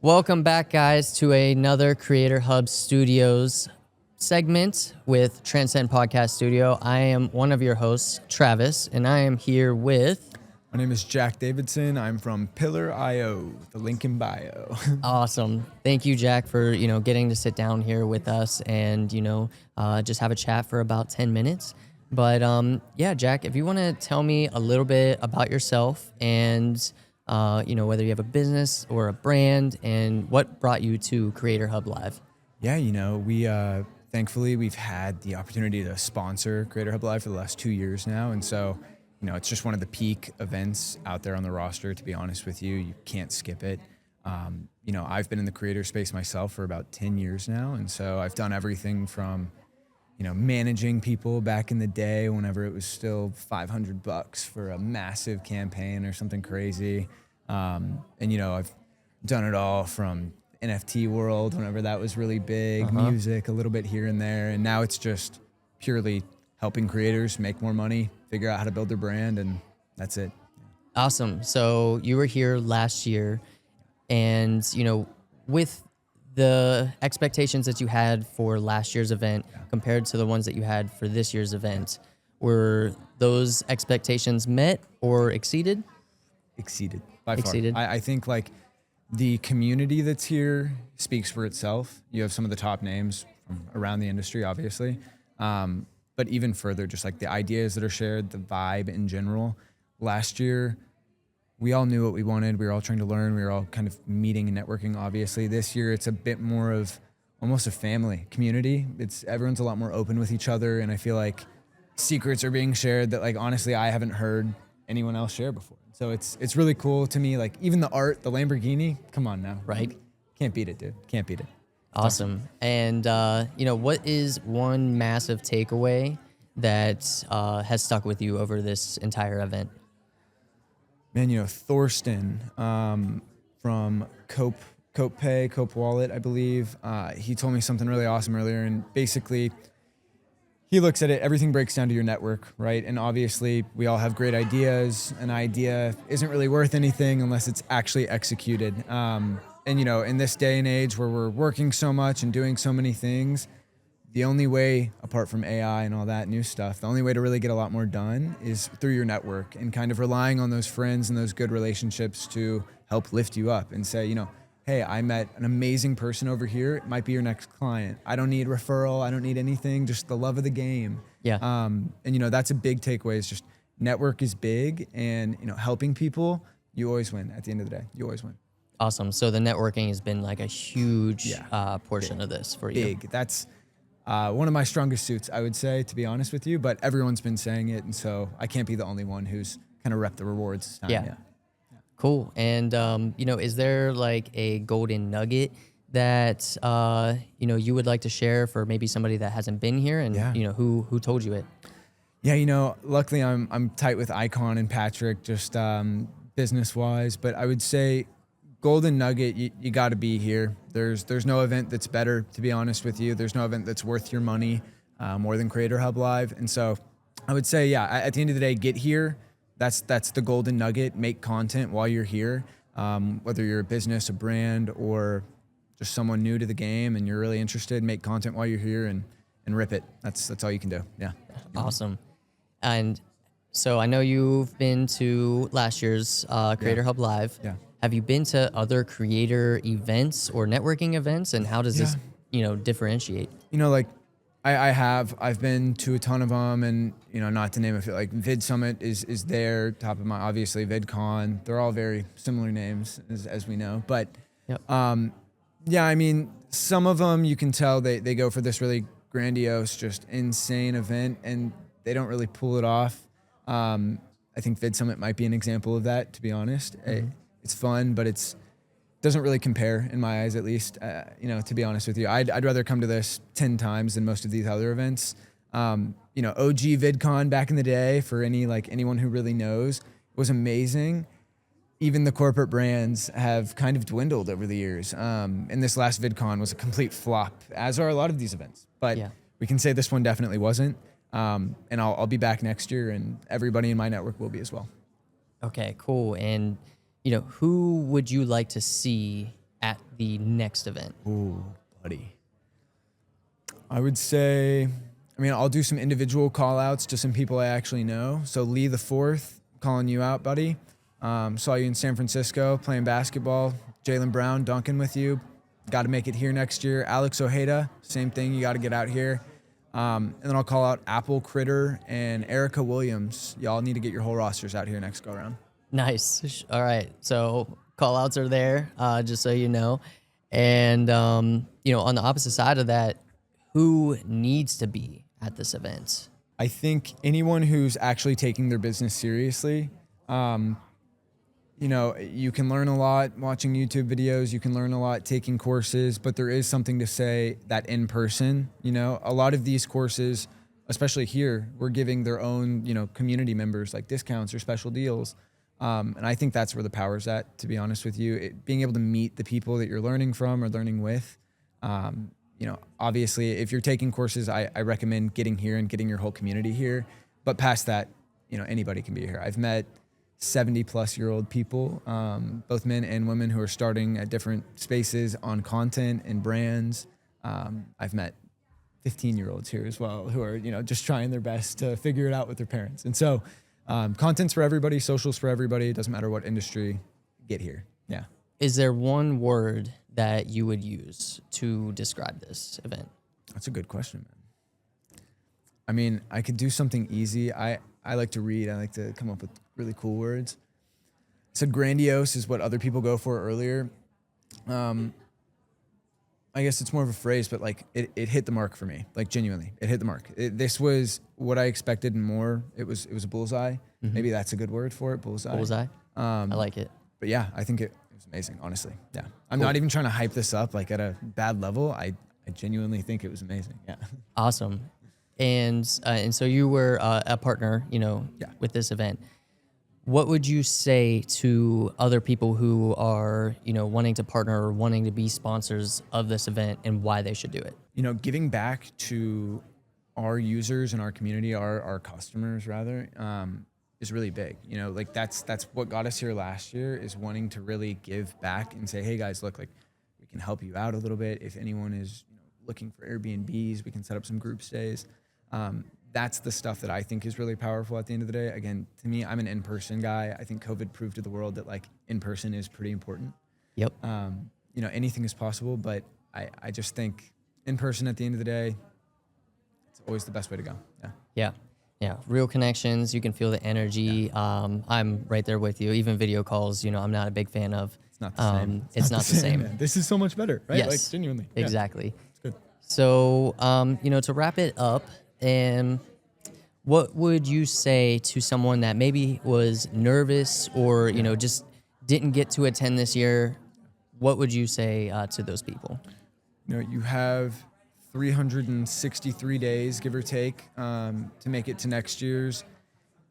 Welcome back, guys, to another Creator Hub Studios segment with Transcend Podcast Studio. I am one of your hosts, Travis, and I am here with... My name is Jack Davidson. I'm from Pillar.io, the link in bio. Awesome. Thank you, Jack, for, getting to sit down here with us and, just have a chat for about 10 minutes. But Jack, if you want to tell me a little bit about yourself and, whether you have a business or a brand and what brought you to Creator Hub Live. Yeah, we thankfully we've had the opportunity to sponsor Creator Hub Live for the last 2 years now. And so, it's just one of the peak events out there on the roster, to be honest with you. You can't skip it. I've been in the creator space myself for about 10 years now. And so I've done everything from managing people back in the day whenever it was still $500 for a massive campaign or something crazy. I've done it all from NFT world whenever that was really big, music, a little bit here and there. And now it's just purely helping creators make more money, figure out how to build their brand, and that's it. Awesome. So you were here last year and, with the expectations that you had for last year's event compared to the ones that you had for this year's event, were those expectations met or exceeded? Exceeded, by far. Exceeded. I think the community that's here speaks for itself. You have some of the top names from around the industry, obviously. But even further, just the ideas that are shared, the vibe in general. Last year, we all knew what we wanted. We were all trying to learn. We were all kind of meeting and networking, obviously. This year, it's a bit more of almost a family community. Everyone's a lot more open with each other, and I feel like secrets are being shared that, honestly, I haven't heard anyone else share before. So it's really cool to me. Even the art, the Lamborghini, come on now. Right. Can't beat it, dude. Can't beat it. Awesome. And, what is one massive takeaway that has stuck with you over this entire event? Man, Thorsten from Cope Wallet, I believe, he told me something really awesome earlier. And basically, he looks at it, everything breaks down to your network, right? And obviously, we all have great ideas. An idea isn't really worth anything unless it's actually executed. In this day and age where we're working so much and doing so many things, the only way, apart from AI and all that new stuff, the only way to really get a lot more done is through your network and kind of relying on those friends and those good relationships to help lift you up and say, hey, I met an amazing person over here. It might be your next client. I don't need referral. I don't need anything, just the love of the game. Yeah. That's a big takeaway is just network is big and, helping people, you always win at the end of the day. You always win. Awesome. So the networking has been a huge portion of this for you. Big. That's one of my strongest suits, I would say, to be honest with you, but everyone's been saying it. And so I can't be the only one who's kind of repped the rewards this time. Yeah. Cool. And, is there a golden nugget that, you would like to share for maybe somebody that hasn't been here and, who told you it? Yeah, luckily I'm tight with Icon and Patrick, just business wise, but I would say golden nugget, you got to be here. There's no event that's better, to be honest with you. There's no event that's worth your money more than Creator Hub Live. And so I would say, at the end of the day, get here. That's the golden nugget. Make content while you're here, whether you're a business, a brand, or just someone new to the game and you're really interested, make content while you're here and rip it. That's all you can do. Yeah. Awesome. And so I know you've been to last year's Creator Hub Live. Yeah. Have you been to other creator events or networking events, and how does this, differentiate? I have. I've been to a ton of them, and not to name a few, Vid Summit is there, top of my, obviously VidCon. They're all very similar names, as we know. But Yep. Some of them you can tell they go for this really grandiose, just insane event, and they don't really pull it off. I think Vid Summit might be an example of that, to be honest. Mm-hmm. It's fun, but doesn't really compare in my eyes, at least, to be honest with you. I'd rather come to this 10 times than most of these other events. OG VidCon back in the day, for anyone who really knows, was amazing. Even the corporate brands have kind of dwindled over the years. And this last VidCon was a complete flop, as are a lot of these events. But we can say this one definitely wasn't. And I'll be back next year, and everybody in my network will be as well. Okay, cool. And who would you like to see at the next event? Ooh, buddy. I would say, I'll do some individual call outs to some people I actually know. So Lee the Fourth, calling you out, buddy. Saw you in San Francisco playing basketball. Jaylen Brown dunking with you. Got to make it here next year. Alex Ojeda, same thing. You got to get out here. And then I'll call out Apple Critter and Erica Williams. Y'all need to get your whole rosters out here next go around. Nice. All right. So call outs are there, just so you know. And, on the opposite side of that, who needs to be at this event? I think anyone who's actually taking their business seriously, you can learn a lot watching YouTube videos. You can learn a lot taking courses, but there is something to say that in person, a lot of these courses, especially here, we're giving their own, community members like discounts or special deals. And I think that's where the power's at, to be honest with you. Being able to meet the people that you're learning from or learning with. Obviously, if you're taking courses, I recommend getting here and getting your whole community here. But past that, anybody can be here. I've met 70-plus-year-old people, both men and women, who are starting at different spaces on content and brands. I've met 15-year-olds here as well who are, just trying their best to figure it out with their parents. And so content's for everybody, social's for everybody. It doesn't matter what industry, get here. Yeah. Is there one word that you would use to describe this event? That's a good question, man. I could do something easy. I like to read. I like to come up with really cool words. So grandiose is what other people go for earlier. I guess it's more of a phrase, but like it hit the mark for me. Like genuinely, it hit the mark. This was what I expected and more. It was a bullseye. Mm-hmm. Maybe that's a good word for it, bullseye. Bullseye. I like it. But yeah, I think it was amazing, honestly. Yeah. I'm not even trying to hype this up like at a bad level. I genuinely think it was amazing. Yeah. Awesome. And so you were a partner, with this event. What would you say to other people who are, wanting to partner or wanting to be sponsors of this event, and why they should do it? Giving back to our users and our community, our customers rather, is really big. That's what got us here last year, is wanting to really give back and say, hey guys, look, like we can help you out a little bit. If anyone is looking for Airbnbs, we can set up some group stays. That's the stuff that I think is really powerful at the end of the day. Again, to me, I'm an in-person guy. I think COVID proved to the world that like in-person is pretty important. Yep. Anything is possible, but I just think in-person at the end of the day, it's always the best way to go. Yeah. Yeah. Yeah. Real connections. You can feel the energy. Yeah. I'm right there with you. Even video calls, I'm not a big fan of. It's not the same. It's not the same. Man. This is so much better, right? Yes. Like genuinely. Exactly. Yeah. It's good. So, to wrap it up, what would you say to someone that maybe was nervous or, just didn't get to attend this year? What would you say to those people? You have 363 days, give or take, to make it to next year's.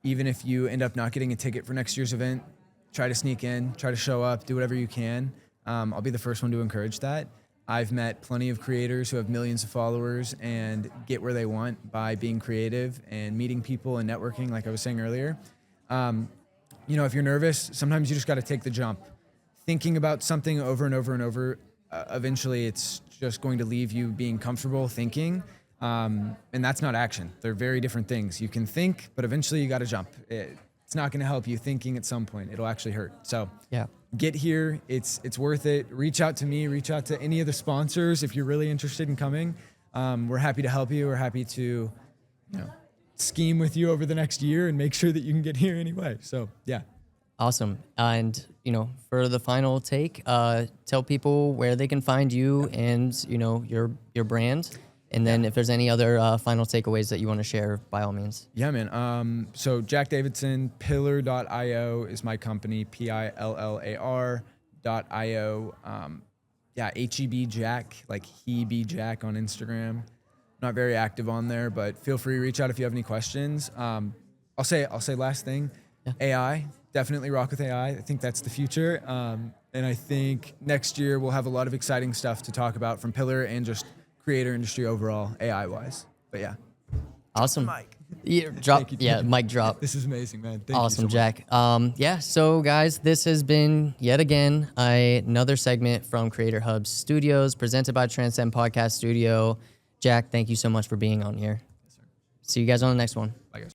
Even if you end up not getting a ticket for next year's event, try to sneak in, try to show up, do whatever you can. I'll be the first one to encourage that. I've met plenty of creators who have millions of followers and get where they want by being creative and meeting people and networking, like I was saying earlier. If you're nervous, sometimes you just got to take the jump. Thinking about something over and over and over, eventually it's just going to leave you being comfortable thinking. And that's not action. They're very different things. You can think, but eventually you got to jump. It's not going to help you thinking at some point. It'll actually hurt. So yeah. Get here. It's worth it. Reach out to me. Reach out to any of the sponsors if you're really interested in coming. We're happy to help you. We're happy to, scheme with you over the next year and make sure that you can get here anyway. So yeah. Awesome. And, for the final take, tell people where they can find you and, your brand. And then if there's any other final takeaways that you want to share, by all means. Yeah, man. So Jack Davidson, pillar.io is my company, pillar.io. HEB Jack, like he be Jack on Instagram. Not very active on there, but feel free to reach out if you have any questions. I'll say last thing, AI, definitely rock with AI. I think that's the future. And I think next year we'll have a lot of exciting stuff to talk about from Pillar and just creator industry overall, AI wise. But yeah. Awesome. Yeah, drop. you, Yeah, Jack. mic drop. This is amazing, man. Thank Awesome, you so much. Jack. Yeah, so guys, this has been yet again another segment from Creator Hub Studios presented by Transcend Podcast Studio. Jack, thank you so much for being on here. See you guys on the next one. Bye, guys.